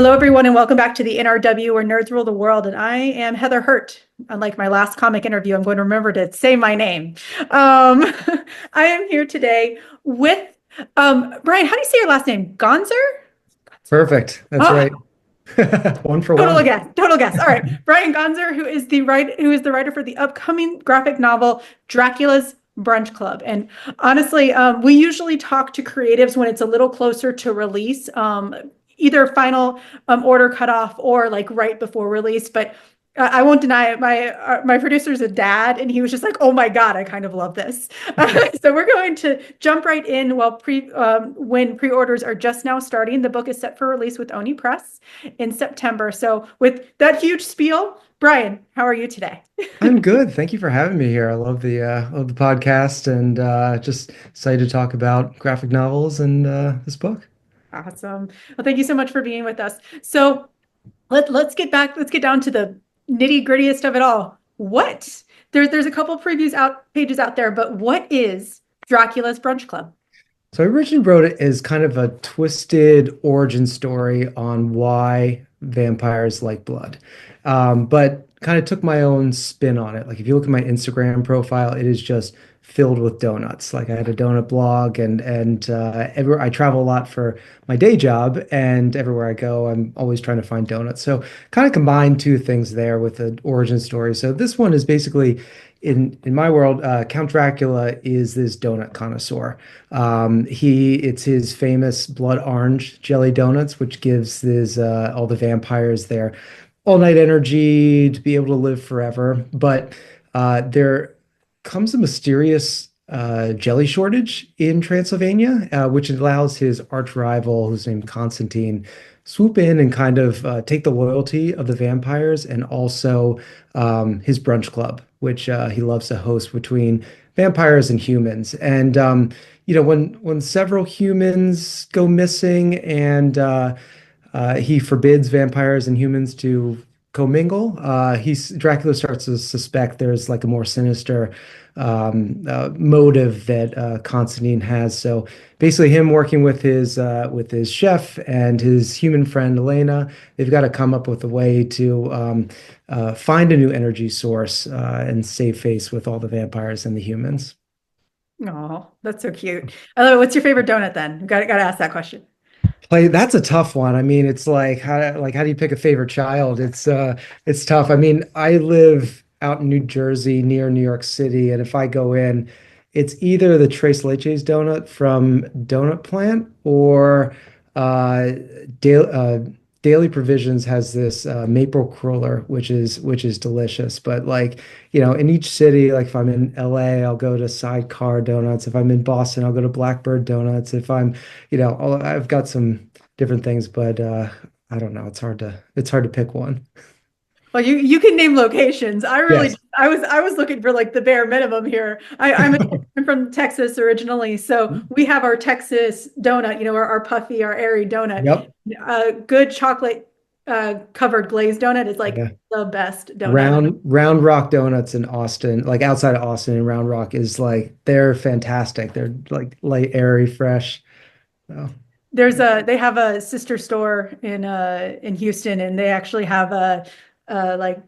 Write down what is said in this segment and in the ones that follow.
Hello, everyone, and welcome back to the NRW, where nerds rule the world. And I am Heather Hurt. Unlike my last comic interview, I'm going to remember to say my name. I am here today with Brian. How do you say your last name? Gonsar? Perfect. That's Oh, right. One for total one. guess. Total guess. All right, Brian Gonsar, who is the writer for the upcoming graphic novel Dracula's Brunch Club. And honestly, we usually talk to creatives when it's a little closer to release, either final order cutoff or like right before release. But I won't deny it. My producer's a dad, and he was just like, "Oh my God, I kind of love this." So we're going to jump right in. When pre-orders are just now starting, the book is set for release with Oni Press in September. So with that huge spiel, Brian, how are you today? I'm good. Thank you for having me here. I love the podcast and just excited to talk about graphic novels and this book. Awesome. Well, thank you so much for being with us. So let's get down to the nitty grittiest of it all. There's a couple pages out there, but what is Dracula's Brunch Club? So I originally wrote it as kind of a twisted origin story on why vampires like blood, but kind of took my own spin on it. Like if you look at my Instagram profile, it is just filled with donuts. Like I had a donut blog, and everywhere I travel a lot for my day job, and everywhere I go, I'm always trying to find donuts. So kind of combined two things there with an origin story. So this one is basically in my world, Count Dracula is this donut connoisseur. It's his famous blood orange jelly donuts, which gives his all the vampires their all night energy to be able to live forever. But there comes a mysterious jelly shortage in Transylvania, which allows his arch rival, who's named Constantine, swoop in and kind of take the loyalty of the vampires and also his brunch club, which he loves to host between vampires and humans. And when several humans go missing and he forbids vampires and humans to commingle. Dracula starts to suspect there's like a more sinister motive that Constantine has. So basically, him working with his chef and his human friend Elena, they've got to come up with a way to find a new energy source and save face with all the vampires and the humans. Oh, that's so cute. I love it. What's your favorite donut then? Got to ask that question. That's a tough one. I mean, it's like how do you pick a favorite child? It's tough. I mean, I live out in New Jersey near New York City, and if I go in, it's either the Tres Leches donut from Donut Plant or uh, Daily Provisions has this maple cruller, which is delicious. But like, in each city, like if I'm in LA, I'll go to Sidecar Donuts. If I'm in Boston, I'll go to Blackbird Donuts. If I'm, I've got some different things, but I don't know. It's hard to pick one. Well, you can name locations. Yes. I was looking for like the bare minimum here. I'm from Texas originally, so we have our Texas donut, our puffy, our airy donut. Yep. A good chocolate covered glazed donut is like Yeah. the best donut. Round Rock Donuts in Austin, like outside of Austin and Round Rock is like they're fantastic. They're like light, airy, fresh. So, They have a sister store in Houston, and they actually have like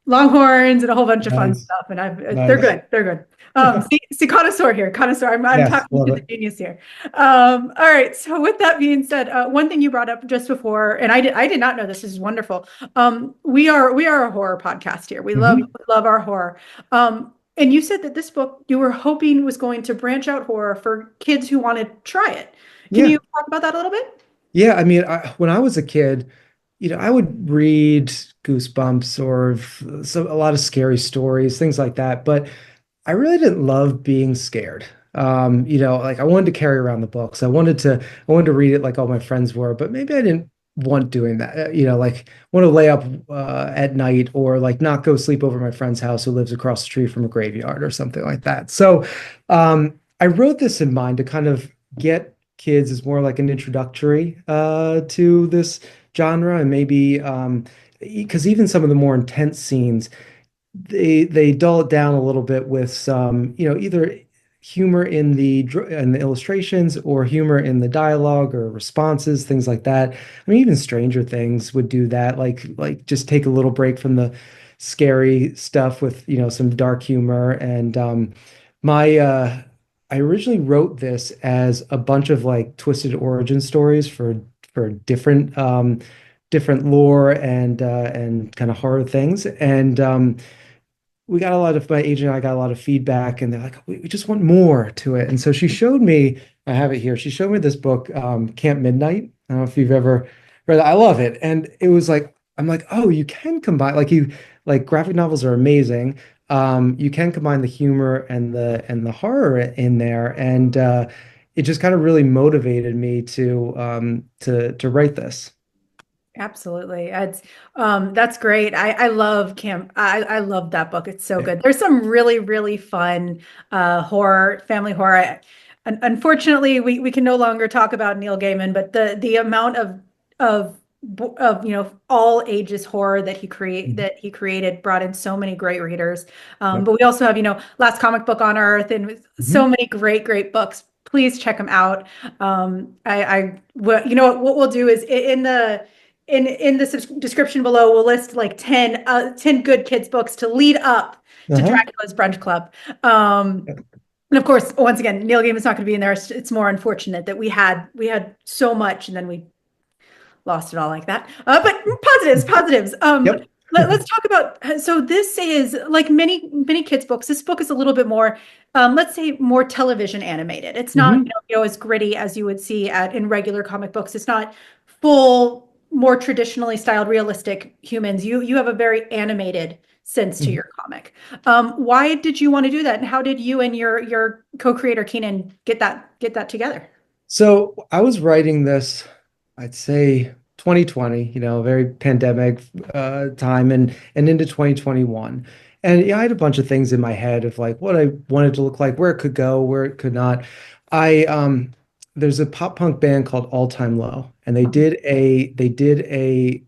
Longhorns and a whole bunch of fun nice. stuff. And they're Nice. good. They're good. See, connoisseur here, connoisseur. I'm Yes, talking love to the it. genius here. All right. So with that being said, one thing you brought up just before, and I did not know this. This is wonderful. We are a horror podcast here. We love Mhm. love our horror. And you said that this book you were hoping was going to branch out horror for kids who want to try it. Can Yeah. you talk about that a little bit? Yeah, I mean, when I was a kid, I would read Goosebumps or a lot of scary stories, things like that. But I really didn't love being scared. Like I wanted to carry around the books. I wanted to read it like all my friends were, but maybe I didn't want doing that. Like want to lay up at night or like not go sleep over at my friend's house who lives across the street from a graveyard or something like that. So I wrote this in mind to kind of get kids as more like an introductory to this genre and maybe because even some of the more intense scenes they dull it down a little bit with some, either humor in the illustrations or humor in the dialogue or responses, things like that. I mean, even Stranger Things would do that, like just take a little break from the scary stuff with, some dark humor. And my I originally wrote this as a bunch of like twisted origin stories for different lore and kind of horror things. And we got a lot of my agent and I got a lot of feedback, and they're like, we just want more to it. And so she showed me, I have it here. She showed me this book, Camp Midnight. I don't know if you've ever read it. I love it. And it was like, I'm like, oh, you can combine like graphic novels are amazing. You can combine the humor and the horror in there. And it just kind of really motivated me to write this. Absolutely. That's great. I love Camp. I love that book. It's so Yeah. good. There's some really, really fun horror, family horror. Unfortunately, we can no longer talk about Neil Gaiman, but the amount of of all ages horror Mhm. that he created brought in so many great readers. Yep. But we also have, Last Comic Book on Earth and so Mhm. many great books. Please check them out. What we'll do is in the description below, we'll list like 10 good kids books to lead up to Uh-huh. Dracula's Brunch Club. And of course, once again, Neil Gaiman's not going to be in there. It's more unfortunate that we had so much and then we lost it all like that. But positives, positives. Yep. Let's talk about. So this is like many kids' books. This book is a little bit more, let's say, more television animated. It's not Hmm. as gritty as you would see in regular comic books. It's not full, more traditionally styled, realistic humans. You have a very animated sense to your comic. Why did you want to do that, and how did you and your co-creator Keenan get that together? So I was writing this, I'd say 2020, very pandemic time and into 2021. And yeah, I had a bunch of things in my head of like what I wanted to look like, where it could go, where it could not. I There's a pop punk band called All Time Low, and they did a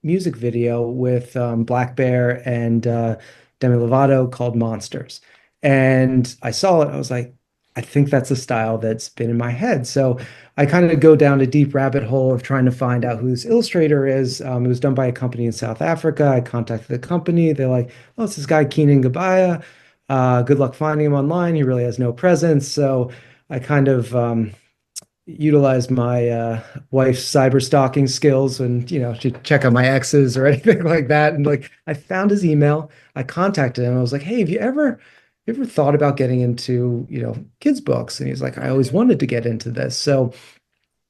music video with Black Bear and Demi Lovato called Monsters. And I saw it, I was like, I think that's a style that's been in my head. So I kind of go down a deep rabbit hole of trying to find out who this illustrator is. It was done by a company in South Africa. I contacted the company. They're like, oh, it's this guy, Keenan Gaybba. Good luck finding him online. He really has no presence. So I kind of utilized my wife's cyber stalking skills and to check on my exes or anything like that. And like I found his email, I contacted him. I was like, hey, have you ever thought about getting into kids books? And he's like, I always wanted to get into this. So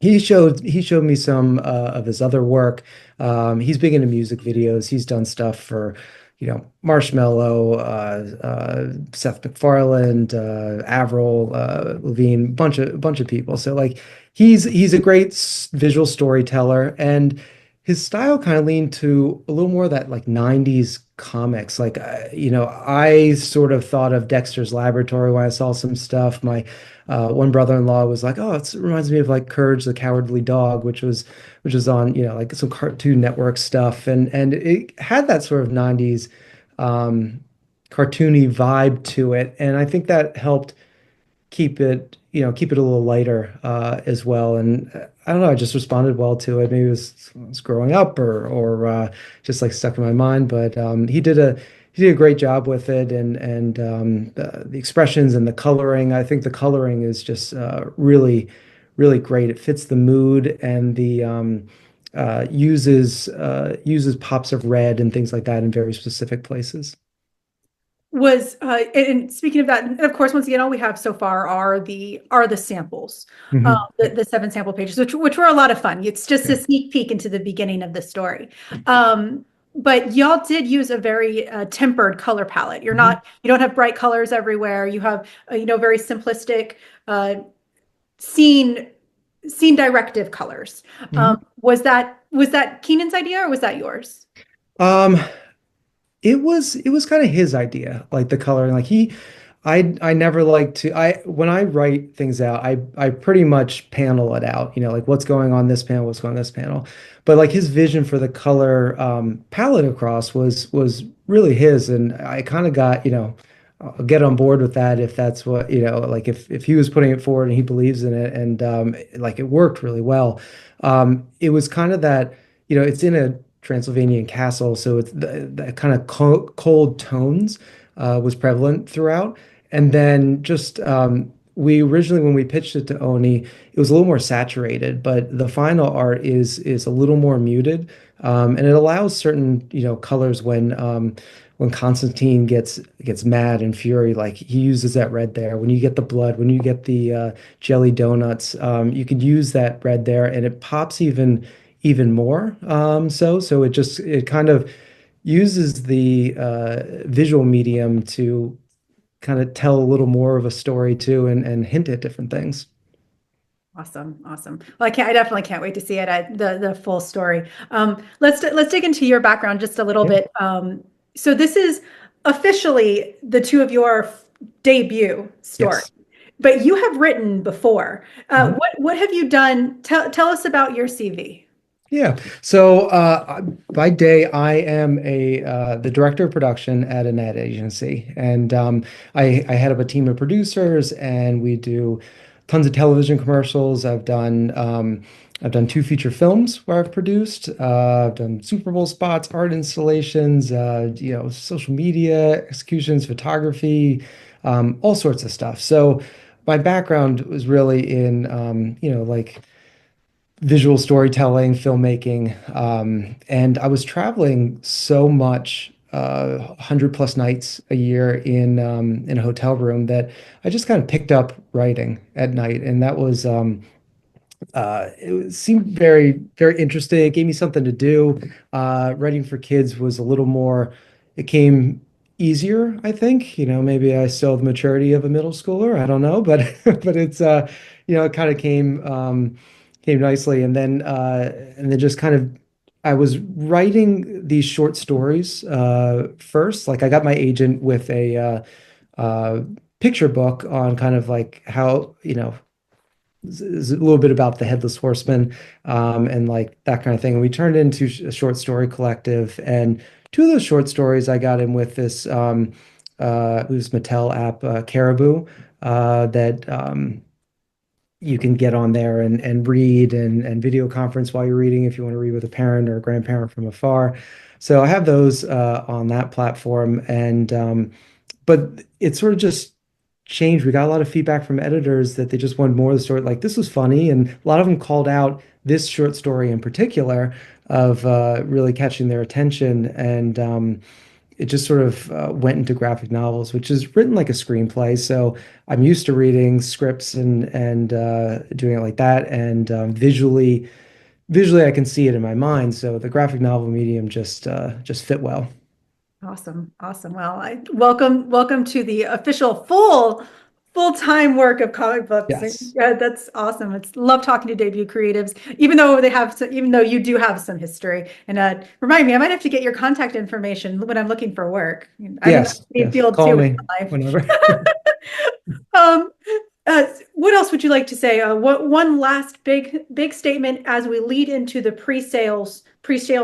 he showed me some of his other work. He's big into music videos. He's done stuff for, Marshmello, Seth MacFarlane, Avril Lavigne, bunch of people. So like he's a great visual storyteller, and his style kind of leaned to a little more of that like 90s comics. Like I sort of thought of Dexter's Laboratory when I saw some stuff. My one brother-in-law was like, "Oh, it reminds me of like Courage the Cowardly Dog," which was on like some Cartoon Network stuff, and it had that sort of 90s um, cartoony vibe to it, and I think that helped keep it a little lighter as well. And I don't know, I just responded well to it. Maybe it was growing up or just like stuck in my mind. But he did a great job with it, and the expressions and the coloring. I think the coloring is just really great. It fits the mood and the uses pops of red and things like that in very specific places. Was and speaking of that, and of course, once again, all we have so far are the samples, Hmm. the 7 sample pages, which were a lot of fun. It's just a Yeah. sneak peek into the beginning of the story. But y'all did use a very tempered color palette. Mhm. You don't have bright colors everywhere. You have very simplistic uh, scene scene directive colors. Mhm. Was that Keenan's idea or was that yours? Um, it was kind of his idea, like the coloring. Like I never like to I when I write things out, I pretty much panel it out, like what's going on this panel, what's going on this panel. But like his vision for the color palette across was really his, and I kind of got, I'll get on board with that if that's what, like if he was putting it forward and he believes in it and like it worked really well. It was kind of that, it's in a Transylvanian castle, so it's the kind of cold tones was prevalent throughout. And then just we originally when we pitched it to Oni, it was a little more saturated, but the final art is a little more muted, and it allows certain colors when Constantine gets mad and fury, like he uses that red there. When you get the blood, when you get the jelly donuts, you could use that red there, and it pops even more. So it kind of uses the visual medium to kind of tell a little more of a story too, and hint at different things. Awesome, awesome. Well, I definitely can't wait to see it at the full story. Let's dig into your background just a little Yeah. bit. So this is officially the two of your debut story, Yes. but you have written before. Mhm. What have you done? Tell us about your CV. Yeah. So by day, I am a the director of production at an ad agency, and I head up a team of producers, and we do tons of television commercials. I've done two feature films where I've produced. I've done Super Bowl spots, art installations, social media executions, photography, all sorts of stuff. So my background was really in like visual storytelling, filmmaking, and I was traveling so much, 100 plus nights a year in a hotel room that I just kind of picked up writing at night, and that was seemed very interesting. It gave me something to do. Writing for kids was a little more. It came easier, I think. Maybe I still have the maturity of a middle schooler. I don't know, but but it's it kind of came nicely, and then just kind of. I was writing these short stories first. Like I got my agent with a uh, picture book on kind of like how is a little bit about the headless horseman, and like that kind of thing. And we turned it into a short story collective. And two of those short stories I got in with this it was Mattel app, Caribou, that you can get on there and read and video conference while you're reading if you want to read with a parent or a grandparent from afar. So I have those on that platform, and but it sort of just changed. We got a lot of feedback from editors that they just wanted more of the story. Like this was funny, and a lot of them called out this short story in particular of really catching their attention, and it just sort of went into graphic novels, which is written like a screenplay. So I'm used to reading scripts and doing it like that, and visually I can see it in my mind. So the graphic novel medium just fit well. Awesome, awesome. Well, I welcome to the official full-time work of comic books. Yes. Yeah, that's awesome. It's love talking to debut creatives, even though you do have some history. And remind me, I might have to get your contact information when I'm looking for work. I'm in Yes. the Yes. field Call too in me my life. whenever. Um, what else would you like to say? What one last big statement as we lead into the pre-sale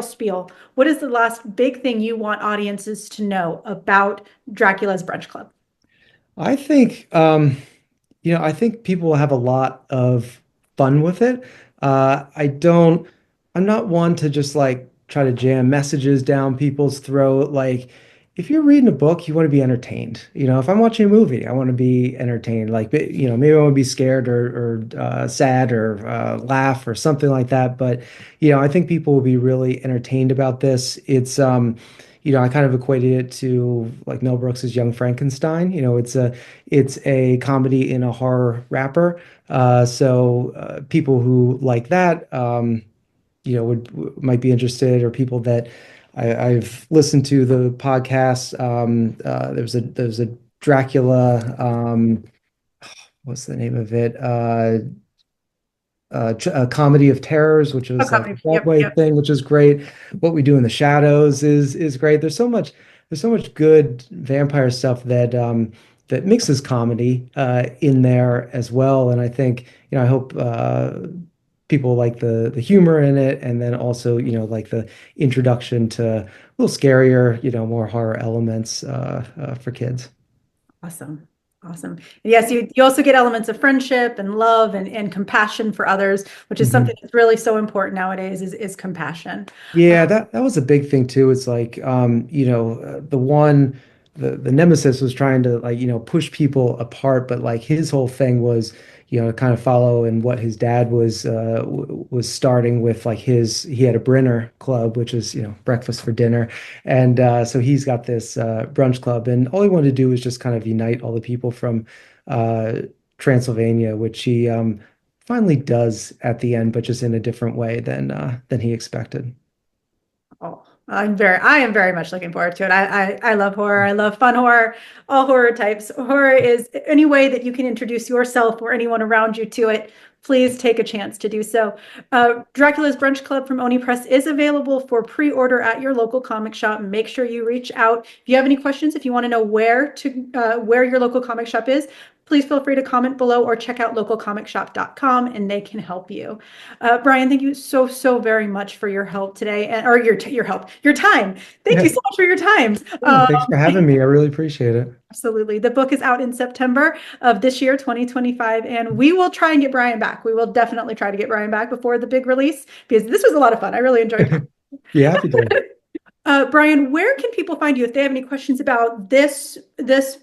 spiel? What is the last big thing you want audiences to know about Dracula's Brunch Club? I think I think people will have a lot of fun with it. I don't, I'm not one to just like try to jam messages down people's throat. Like, if you're reading a book, you want to be entertained. If I'm watching a movie, I want to be entertained. Like, maybe I want to be scared or sad or laugh or something like that. But, I think people will be really entertained about this. I kind of equated it to like Mel Brooks's Young Frankenstein. It's a comedy in a horror wrapper. So people who like that, might be interested, or people that I've listened to the podcast. There's a Dracula. What's the name of it? A comedy of terrors, which was like a Okay. Yep. Broadway Yep. thing, which is great. What We Do in the Shadows is great. There's so much good vampire stuff that mixes comedy in there as well. And I think I hope people like the humor in it, and then also like the introduction to a little scarier, more horror elements for kids. Awesome. Awesome. Yes, you also get elements of friendship and love and compassion for others, which is something that's really so important nowadays is compassion. Yeah, that was a big thing too. It's like, the nemesis was trying to like, push people apart, but like his whole thing was, kind of follow in what his dad was starting with. Like he had a Brenner club, which is, breakfast for dinner, and so he's got this brunch club, and all he wanted to do was just kind of unite all the people from uh, Transylvania, which he finally does at the end, but just in a different way than he expected. Oh, I am very much looking forward to it. I love horror. I love fun horror, all horror types. Horror is any way that you can introduce yourself or anyone around you to it. Please take a chance to do so. Dracula's Brunch Club from Oni Press is available for pre-order at your local comic shop. Make sure you reach out. If you have any questions, if you want to know where your local comic shop is, please feel free to comment below or check out localcomicshop.com and they can help you. Brian, thank you so very much for your help today, or your time. Thank you so much for your time. Yeah, thanks for having me. I really appreciate it. Absolutely. The book is out in September of this year, 2025, and we will try and get Brian back. We will definitely try to get Brian back before the big release because this was a lot of fun. I really enjoyed it. Yeah, happy to. Brian, where can people find you if they have any questions about this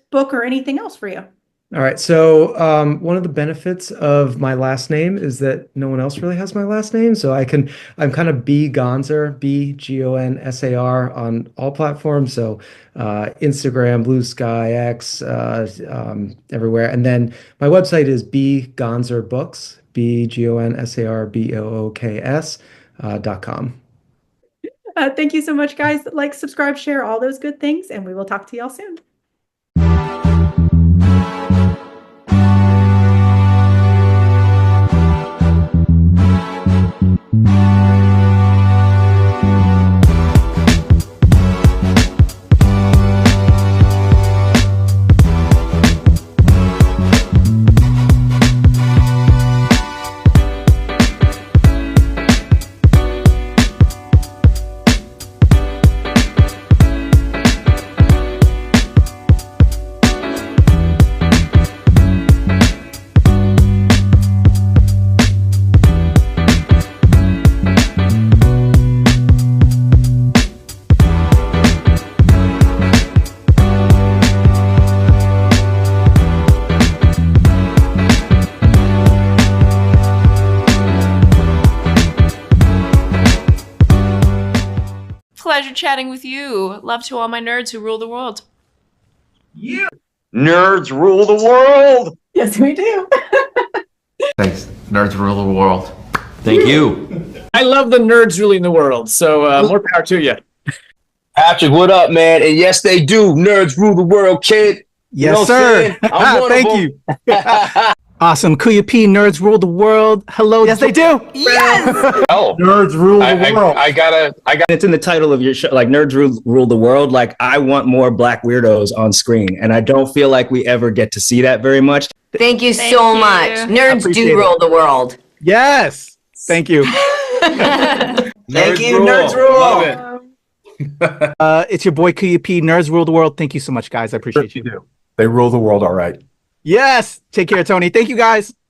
book or anything else for you? All right. So one of the benefits of my last name is that no one else really has my last name. So I'm kind of B Gonsar, Gonsar on all platforms. So Instagram, Blue Sky, X, everywhere. And then my website is bgonsarbooks, BGONSARBOOKS.com. Thank you so much, guys. Like, subscribe, share, all those good things, and we will talk to y'all soon. Pleasure chatting with you. Love to all my nerds who rule the world. Yeah. Nerds rule the world. Yes, we do. Thanks. Nerds rule the world. Thank you. I love the nerds ruling the world, so more power to you. Patrick, what up, man? And yes, they do. Nerds rule the world, kid. Yes, sir. Thank you. Awesome. Kuya P, nerds rule the world. Hello. Yes, they do. Yes. Oh, Nerds rule the world. I got. It's in the title of your show, like Nerds Rule the World. Like, I want more Black weirdos on screen, and I don't feel like we ever get to see that very much. Thank you so much. Nerds do rule the world. Yes. Thank you. Thank you, Nerds rule. Love it. It's your boy Kuya P, Nerds Rule the World. Thank you so much, guys. I appreciate you. Do. They rule the world all right. Yes. Take care, Tony. Thank you, guys.